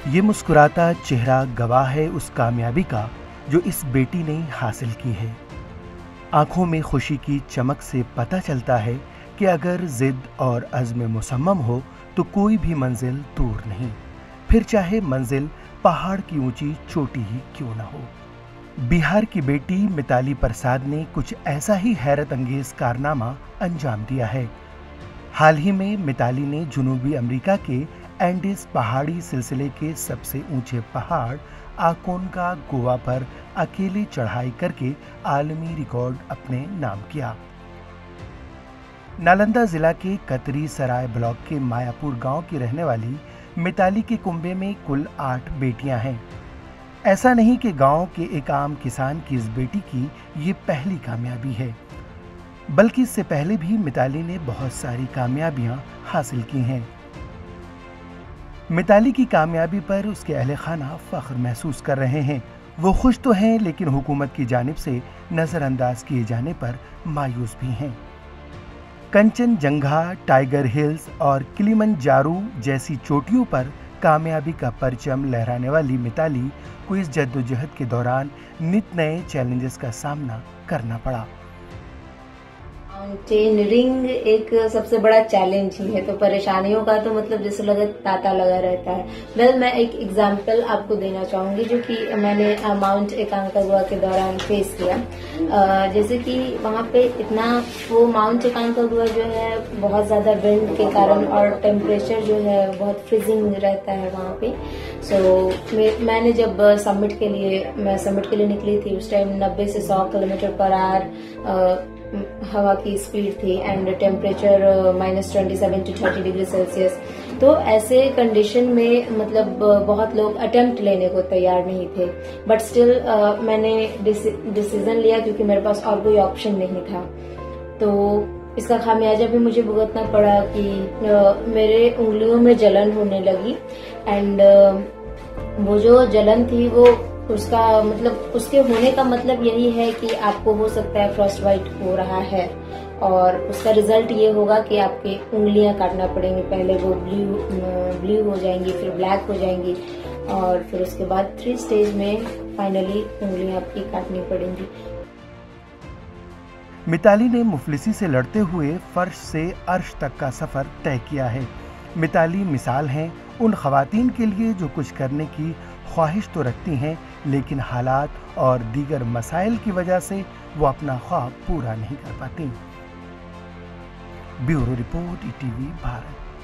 ये मुस्कुराता चेहरा गवाह है उस कामयाबी का जो इस बेटी ने हासिल की है। आंखों में खुशी की चमक से पता चलता है कि अगर जिद और अज़्म मुसम्मम हो तो कोई भी मंजिल दूर नहीं, फिर चाहे मंजिल पहाड़ की ऊंची चोटी ही क्यों ना हो। बिहार की बेटी मिताली प्रसाद ने कुछ ऐसा ही हैरत अंगेज कारनामा अंजाम दिया है। हाल ही में मिताली ने जनूबी अमेरिका के एंडीज पहाड़ी सिलसिले के सबसे ऊंचे पहाड़ आकोनकागुआ पर अकेले चढ़ाई करके आलमी रिकॉर्ड अपने नाम किया। नालंदा जिला के कतरी सराय ब्लॉक के मायापुर गांव की रहने वाली मिताली के कुंबे में कुल 8 बेटियां हैं। ऐसा नहीं कि गांव के एक आम किसान की इस बेटी की ये पहली कामयाबी है, बल्कि इससे पहले भी मिताली ने बहुत सारी कामयाबियां हासिल की हैं। मिताली की कामयाबी पर उसके अहले खाना फख्र महसूस कर रहे हैं। वो खुश तो हैं, लेकिन हुकूमत की जानिब से नजरअंदाज किए जाने पर मायूस भी हैं। कंचनजंगा, टाइगर हिल्स और किलिमंजारो जैसी चोटियों पर कामयाबी का परचम लहराने वाली मिताली को इस जद्दोजहद के दौरान नित नए चैलेंजेस का सामना करना पड़ा। माउंटेनियरिंग एक सबसे बड़ा चैलेंज ही है, तो परेशानियों का तो मतलब जैसे लगा तांता लगा रहता है। मैं एक एग्जांपल आपको देना चाहूंगी जो कि मैंने माउंट एकांकागुआ के दौरान फेस किया। जैसे कि वहाँ पे इतना वो माउंट एकांकागुआ जो है बहुत ज्यादा विंड के कारण और टेम्परेचर जो है बहुत फ्रीजिंग रहता है वहाँ पे। मैंने जब मैं समिट के लिए निकली थी, उस टाइम 90 से 100 किलोमीटर पर आवर हवा की स्पीड थी and temperature -27 to 30 degree Celsius. तो ऐसे कंडीशन में मतलब बहुत लोग अटेम्प्ट लेने को तैयार नहीं थे, बट स्टिल मैंने डिसीजन लिया क्योंकि मेरे पास और कोई ऑप्शन नहीं था। तो इसका खामियाजा भी मुझे भुगतना पड़ा कि मेरे उंगलियों में जलन होने लगी एंड वो जो जलन थी वो उसके होने का मतलब यही है कि आपको हो सकता है फ्रॉस्ट बाइट हो रहा है और उसका रिजल्ट ये होगा कि आपकी उंगलियां काटना पड़ेंगी। पहले वो ब्लू हो जाएंगी, फिर ब्लैक हो जाएंगी और फिर उसके बाद 3 स्टेज में फाइनली उंगलियां आपकी काटनी पड़ेंगी। मिताली ने मुफलिसी से लड़ते हुए फर्श से अर्श तक का सफर तय किया है। मिताली मिसाल हैं उन खवातीन के लिए जो कुछ करने की ख्वाहिश तो रखती हैं, लेकिन हालात और दीगर मसाइल की वजह से वो अपना ख्वाब पूरा नहीं कर पाती। Bureau report, ETV Bharat.